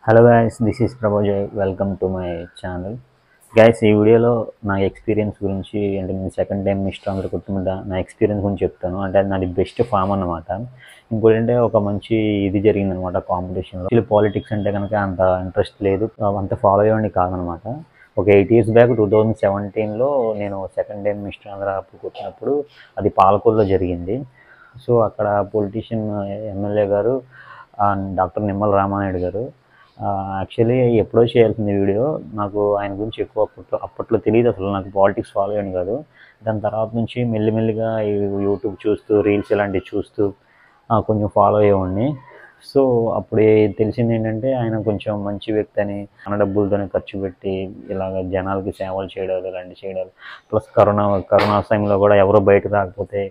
Hello guys, this is Prabhojay. Welcome to my channel. Guys, ఈ వీడియోలో నా ఎక్స్పీరియన్స్ గురించి, అంటే నేను సెకండ్ టైం మిస్టర్ ఆంధ్ర కొట్టుకుంటా నా ఎక్స్పీరియన్స్ గురించి చెప్తాను. అంటే అది నాది బెస్ట్ ఫామ్ అన్నమాట. ఇంకోటి అంటే ఒక మంచి ఇది జరిగిందనమాట కాంపిటీషన్లో. వీళ్ళు పాలిటిక్స్ అంటే కనుక అంత ఇంట్రెస్ట్ లేదు, అంత ఫాలో అయ్యేవాడిని కాదనమాట. ఒక 8 years బ్యాక్ 2017లో నేను సెకండ్ టైం మిస్టర్ ఆంధ్ర కొట్టినప్పుడు అది పాలకొల్లో జరిగింది. సో అక్కడ పొలిటీషియన్ ఎమ్మెల్యే గారు డాక్టర్ నిమ్మల రామానాయుడు గారు. యాక్చువల్లీ ఎప్పుడో చేయాల్సింది వీడియో. నాకు ఆయన గురించి ఎక్కువ అప్పట్లో తెలియదు, అసలు నాకు పాలిటిక్స్ ఫాలో అయ్యాను కాదు. దాని తర్వాత నుంచి మెల్లిమెల్లిగా యూట్యూబ్ చూస్తూ, రీల్స్ ఇలాంటివి చూస్తూ కొంచెం ఫాలో అయ్యేవాడిని. సో అప్పుడు తెలిసింది ఏంటంటే ఆయన కొంచెం మంచి వ్యక్తి అని, మన డబ్బులతోనే ఖర్చు పెట్టి ఇలాగ జనాలకి సేవలు చేయడాలు, ఇలాంటివి చేయడాలు. ప్లస్ కరోనా టైంలో కూడా ఎవరో బయటకు రాకపోతే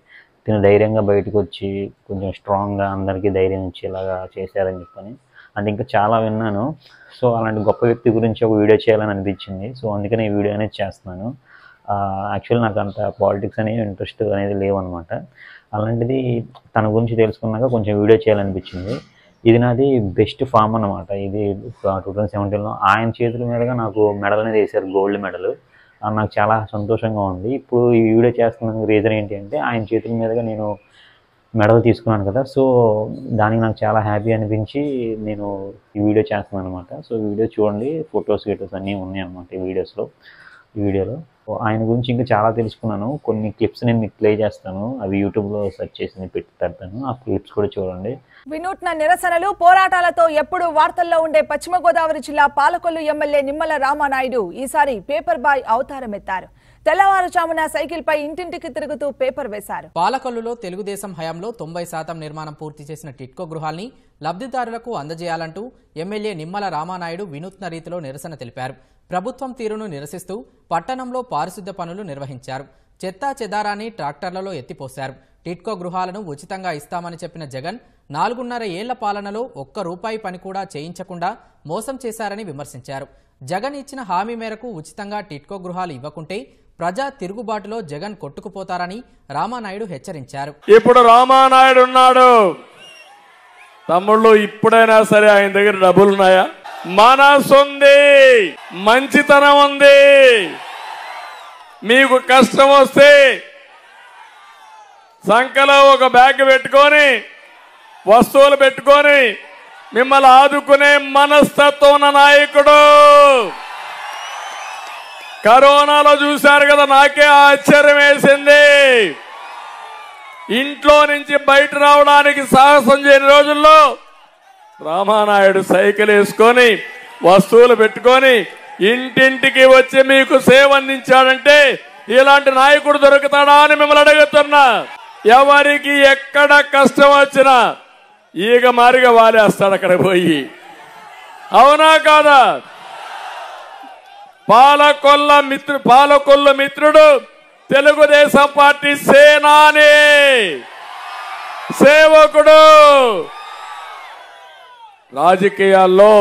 తిను ధైర్యంగా బయటకు వచ్చి కొంచెం స్ట్రాంగ్గా అందరికీ ధైర్యం ఇచ్చి ఇలాగా చేశారని చెప్పని అది ఇంకా చాలా విన్నాను. సో అలాంటి గొప్ప వ్యక్తి గురించి ఒక వీడియో చేయాలని అనిపించింది. సో అందుకని ఈ వీడియో అనేది చేస్తున్నాను. యాక్చువల్ నాకు అంత పాలిటిక్స్ అనేది ఇంట్రెస్ట్ అనేది లేవన్నమాట. అలాంటిది తన గురించి తెలుసుకున్నాక కొంచెం వీడియో చేయాలనిపించింది. ఇది నాది బెస్ట్ ఫామ్ అన్నమాట. ఇది 2017లో ఆయన చేతుల మీదుగా నాకు మెడల్ అనేది వేశారు, గోల్డ్ మెడల్. నాకు చాలా సంతోషంగా ఉంది. ఇప్పుడు ఈ వీడియో చేస్తున్న రీజన్ ఏంటి అంటే, ఆయన చేతుల మీదుగా నేను మెడల్ తీసుకున్నాను కదా. సో దానికి నాకు చాలా హ్యాపీ అనిపించి నేను ఈ వీడియో చేస్తున్నాను అనమాట. సో వీడియో చూడండి, ఫొటోస్ అన్నీ ఉన్నాయి అన్నమాట ఈ వీడియోలో. ఆయన గురించి ఇంకా చాలా తెలుసుకున్నాను. కొన్ని క్లిప్స్ నేను మీకు ప్లే చేస్తాను, అవి యూట్యూబ్లో సెర్చ్ చేసి పెట్టి పెడతాను. ఆ క్లిప్స్ కూడా చూడండి. వినూత్న నిరసనలు, పోరాటాలతో ఎప్పుడు వార్తల్లో ఉండే పశ్చిమ గోదావరి జిల్లా పాలకొల్లు ఎమ్మెల్యే నిమ్మల రామానాయుడు ఈసారి పేపర్ బాయ్ అవతారం ఎత్తారు. తెల్లవారుజామున సైకిల్ పై ఇంటింటికి తిరుగుతూ పేపర్ వేశారు. పాలకొల్లులో తెలుగుదేశం హయాంలో 90% నిర్మాణం పూర్తి చేసిన టిట్కో గృహాల్ని లబ్ధిదారులకు అందజేయాలంటూ ఎమ్మెల్యే నిమ్మల రామానాయుడు వినూత్న రీతిలో నిరసన తెలిపారు. ప్రభుత్వం తీరును నిరసిస్తూ పట్టణంలో పారిశుద్ధ్య పనులు నిర్వహించారు. చెత్తా చెదారాన్ని ట్రాక్టర్లలో ఎత్తిపోశారు. టిట్కో గృహాలను ఉచితంగా ఇస్తామని చెప్పిన జగన్ 4.5 ఏళ్ల పాలనలో ఒక్క రూపాయి పని కూడా చేయించకుండా మోసం చేశారని విమర్శించారు. జగన్ ఇచ్చిన హామీ మేరకు ఉచితంగా టిట్కో గృహాలు ఇవ్వకుంటే ప్రజా తిరుగుబాటులో జగన్ కొట్టుకుపోతారని రామానాయుడు హెచ్చరించారు. ఇప్పుడు రామానాయుడు ఉన్నాడు, తమ్ముళ్ళు, ఇప్పుడైనా సరే ఆయన దగ్గర డబ్బులున్నాయా? మనసు ఉంది, మంచితనం ఉంది. మీకు కష్టం వస్తే సంకలో ఒక బ్యాగ్ పెట్టుకొని, వస్తువులు పెట్టుకొని మిమ్మల్ని ఆదుకునే మనస్తత్వం ఉన్న నాయకుడు. కరోనాలో చూశారు కదా, నాకే ఆశ్చర్యం వేసింది. ఇంట్లో నుంచి బయట రావడానికి సాహసం చేయని రోజుల్లో రామానాయుడు సైకిల్ వేసుకొని, వస్తువులు పెట్టుకొని ఇంటింటికి వచ్చి మీకు సేవ అందించాడంటే ఇలాంటి నాయకుడు దొరుకుతాడా అని మిమ్మల్ని అడుగుతున్నా. ఎవరికి ఎక్కడ కష్టం వచ్చినా ఈగ మారిగా వాలేస్తాడు అక్కడ పోయి. అవునా కాదా? పాలకొల్లు మిత్రుడు తెలుగుదేశం పార్టీ సేనాని, సేవకుడు. రాజకీయాల్లో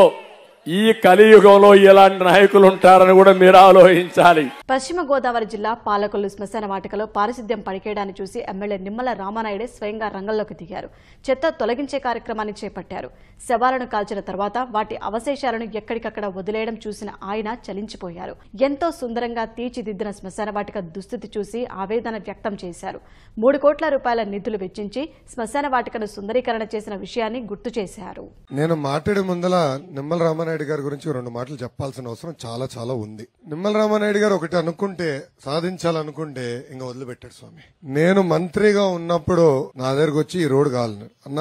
ఈ కలియుగంలో ఇలాంటి నాయకులు ఉంటారని కూడా మీరు ఆలోచించాలి. పశ్చిమ గోదావరి జిల్లా పాలకొల్లు శ్మశాన వాటికలో పారిశుద్ధ్యం పనికేయడాన్ని చూసి ఎమ్మెల్యే నిమ్మల రామానాయుడే స్వయంగా రంగంలోకి దిగారు. చెత్త తొలగించే కార్యక్రమాన్ని చేపట్టారు. శవాలను కాల్చిన తర్వాత వాటి అవశేషాలను ఎక్కడికక్కడ వదిలేయడం చూసిన ఆయన చలించిపోయారు. ఎంతో సుందరంగా తీర్చిదిద్దిన శ్మశాన వాటిక దుస్థితి చూసి ఆవేదన వ్యక్తం చేశారు. 3 కోట్ల రూపాయల నిధులు వెచ్చించి శ్మశాన వాటికను సుందరీకరణ చేసిన విషయాన్ని గుర్తు చేశారు. నేను మాట్లాడే ముందల నిమ్మల రామానాయుడు గారి గురించి 2 మాటలు చెప్పాల్సిన అవసరం చాలా చాలా ఉంది. నిమ్మల రామానాయుడు గారు ఒకటి అనుకుంటే, సాధించాలనుకుంటే ఇంకా వదిలిపెట్టాడు స్వామి. నేను మంత్రిగా ఉన్నప్పుడు నా దగ్గరకు వచ్చి ఈ రోడ్ కావాలని అన్న,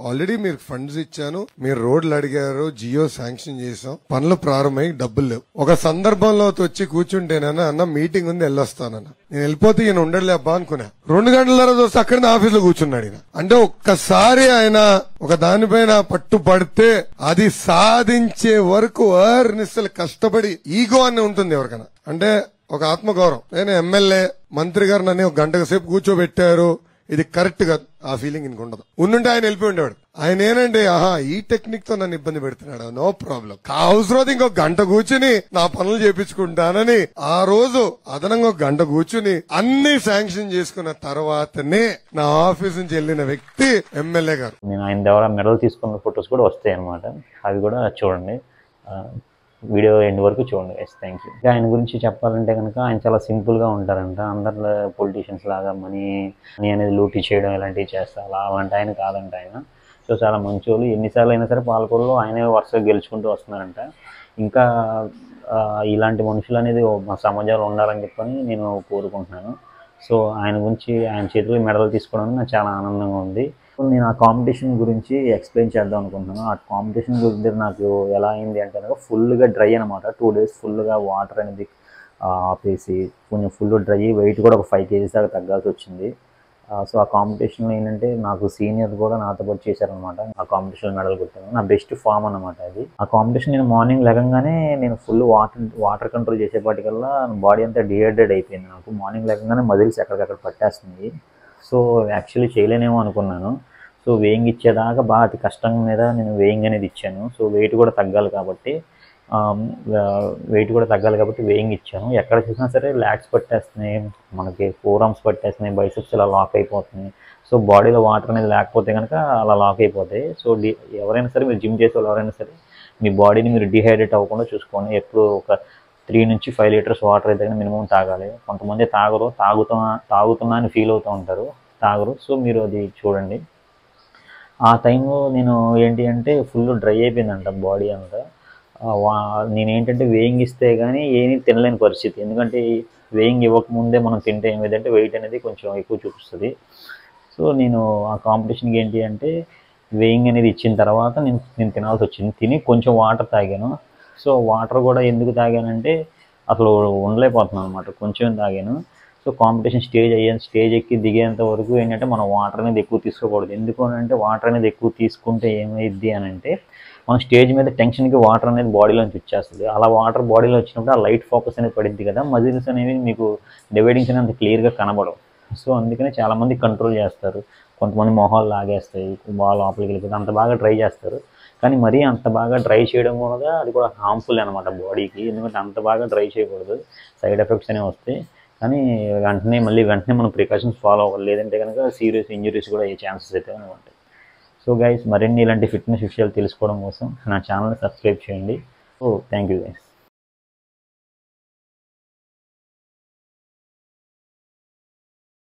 ఆల్రెడీ మీరు ఫండ్స్ ఇచ్చాను, మీరు రోడ్లు అడిగారు, జియో శాంక్షన్ చేసాం, పనులు ప్రారంభమై డబ్బులు లేవు. ఒక సందర్భంలో వచ్చి కూర్చుంటేనన్నా అన్న మీటింగ్ ఉంది వెళ్ళొస్తానన్న, నేను వెళ్ళిపోతే ఈయన ఉండలే అబ్బా అనుకున్నా. 2 గంటల తర్వాత వస్తే అక్కడనే ఆఫీస్ లో కూర్చున్నాడు ఈయన. అంటే ఒక్కసారి ఆయన ఒక దానిపైన పట్టుబడితే అది సాధించే వరకు నిస్సలు కష్టపడి, ఈగో అని ఉంటుంది ఎవరికైనా, అంటే ఒక ఆత్మగౌరవం. నేను ఎమ్మెల్యే, మంత్రి గారు నన్ను 1 గంట సేపు కూర్చోబెట్టారు, ఇది కరెక్ట్ గా ఆ ఫీలింగ్ ఇంక ఉండదు. ఉండుంటే ఆయన వెళ్ళిపోయి ఉండేవాడు. ఆయన ఏంటంటే ఈ టెక్నిక్ తో నన్ను ఇబ్బంది పెడుతున్నాడు, నో ప్రాబ్లం, అవసరం ఇంకొక గంట కూర్చుని నా పనులు చేపించుకుంటానని ఆ రోజు అదనంగా 1 గంట కూర్చుని అన్ని శాంక్షన్ చేసుకున్న తర్వాతనే నా ఆఫీస్ నుంచి వెళ్లిన వ్యక్తి ఎమ్మెల్యే గారు. నేను ఆయన ద్వారా మెడల్ తీసుకున్న ఫొటోస్ కూడా వస్తాయి అనమాట, అవి కూడా చూడండి. వీడియో ఎండ్ వరకు చూడండి గైస్. Thank you. ఆయన గురించి చెప్పాలంటే కనుక ఆయన చాలా సింపుల్గా ఉంటారంట. అందరు పొలిటీషియన్స్ లాగా మనీ అనేది లూటీ చేయడం ఇలాంటివి చేస్తారు, అలాంటి ఆయన కాదంట ఆయన. సో చాలా మంచోళ్ళు. ఎన్నిసార్లు అయినా సరే పాలకొల్లులో ఆయనే వరుసగా గెలుచుకుంటూ వస్తున్నారంట. ఇంకా ఇలాంటి మనుషులు అనేది మా సమాజంలో ఉండాలని చెప్పని నేను కోరుకుంటున్నాను. సో ఆయన గురించి, ఆయన చేతిలో మెడల్ తీసుకోవడం నాకు చాలా ఆనందంగా ఉంది. నేను ఆ కాంపిటీషన్ గురించి ఎక్స్ప్లెయిన్ చేద్దాం అనుకుంటున్నాను. ఆ కాంపిటీషన్ గురించి నాకు ఎలా అయింది అంటే కనుక ఫుల్గా డ్రై అనమాట. 2 days ఫుల్గా వాటర్ అనేది ఆపేసి కొంచెం ఫుల్ డ్రై, వెయిట్ కూడా ఒక 5 kgs దాకా తగ్గాల్సి వచ్చింది. సో ఆ కాంపిటీషన్లో ఏంటంటే నాకు సీనియర్ కూడా నాతో పాటు చేశారనమాట. ఆ కాంపిటీషన్లో మెడల్ కొట్టాను. నా బెస్ట్ ఫామ్ అనమాట అది. ఆ కాంపిటీషన్ నేను మార్నింగ్ లేకంగానే నేను ఫుల్ వాటర్ కంట్రోల్ చేసేపాటికల్లా బాడీ అంతా డిహైడ్రేట్ అయిపోయింది. నాకు మార్నింగ్ లేకంగానే మజిల్స్ ఎక్కడికక్కడ పట్టేస్తుంది. సో యాక్చువల్లీ చేయలేనేమో అనుకున్నాను. సో వేయింగ్ ఇచ్చేదాకా బాగా అతి కష్టం మీద నేను వేయింగ్ అనేది ఇచ్చాను. సో వెయిట్ కూడా తగ్గాలి కాబట్టి వేయింగ్ ఇచ్చాను. ఎక్కడ చూసినా సరే ల్యాట్స్ పట్టేస్తున్నాయి, మనకి ఫోర్ ఆర్మ్స్ పట్టేస్తున్నాయి, బైసెప్స్ ఇలా లాక్ అయిపోతున్నాయి. సో బాడీలో వాటర్ అనేది లేకపోతే కనుక అలా లాక్ అయిపోతాయి. సో ఎవరైనా సరే మీరు జిమ్ చేసే వాళ్ళు ఎవరైనా సరే మీ బాడీని మీరు డిహైడ్రేట్ అవ్వకుండా చూసుకోండి. ఎప్పుడు ఒక 3 నుంచి 5 liters వాటర్ అయితే మినిమం తాగాలి. కొంతమంది తాగరు, తాగుతున్నా అని ఫీల్ అవుతూ ఉంటారు, తాగరు. సో మీరు అది చూడండి. ఆ టైంలో నేను ఏంటి అంటే ఫుల్ డ్రై అయిపోయిందంట బాడీ అంతా. నేనేంటంటే వేయింగ్ ఇస్తే కానీ ఏమీ తినలేని పరిస్థితి. ఎందుకంటే వేయింగ్ ఇవ్వకముందే మనం తింటే ఏమైందంటే వెయిట్ అనేది కొంచెం ఎక్కువ చూపిస్తుంది. సో నేను ఆ కాంపిటీషన్కి ఏంటి అంటే వేయింగ్ అనేది ఇచ్చిన తర్వాత నేను తినాల్సి వచ్చింది. తిని కొంచెం వాటర్ తాగాను. సో వాటర్ కూడా ఎందుకు తాగానంటే అసలు ఉండలేకపోతున్నాను అనమాట, కొంచెం తాగాను. సో కాంపిటీషన్ స్టేజ్ ఎక్కి దిగేంత వరకు ఏంటంటే మనం వాటర్ అనేది ఎక్కువ తీసుకోకూడదు. ఎందుకు అంటే వాటర్ అనేది ఎక్కువ తీసుకుంటే ఏమైద్ది అని అంటే మనం స్టేజ్ మీద టెన్షన్కి వాటర్ అనేది బాడీలోంచి వచ్చేస్తుంది. అలా వాటర్ బాడీలో వచ్చినప్పుడు ఆ లైట్ ఫోకస్ అనేది పడింది కదా, మజిల్స్ అనేవి మీకు డివైడింగ్స్ అనేది అంత క్లియర్గా కనబడవు. సో అందుకనే చాలామంది కంట్రోల్ చేస్తారు. కొంతమంది మొహాలు లాగేస్తాయి, బాగా లోపలికి వెళ్ళిపోతుంది, అంత బాగా ట్రై చేస్తారు. కానీ మరీ అంత బాగా డ్రై చేయడం కూడా అది కూడా హార్మ్ఫుల్ అనమాట బాడీకి. ఎందుకంటే అంత బాగా డ్రై చేయకూడదు, సైడ్ ఎఫెక్ట్స్ అనేవి వస్తాయి. కానీ వెంటనే మనం ప్రికాషన్స్ ఫాలో అవ్వాలి, లేదంటే కనుక సీరియస్ ఇంజరీస్ కూడా అయ్యే ఛాన్సెస్ అయితే ఉంటాయి. సో గైస్, మరిన్ని ఇలాంటి ఫిట్నెస్ విషయాలు తెలుసుకోవడం కోసం నా ఛానల్ని సబ్స్క్రైబ్ చేయండి. So thank you guys.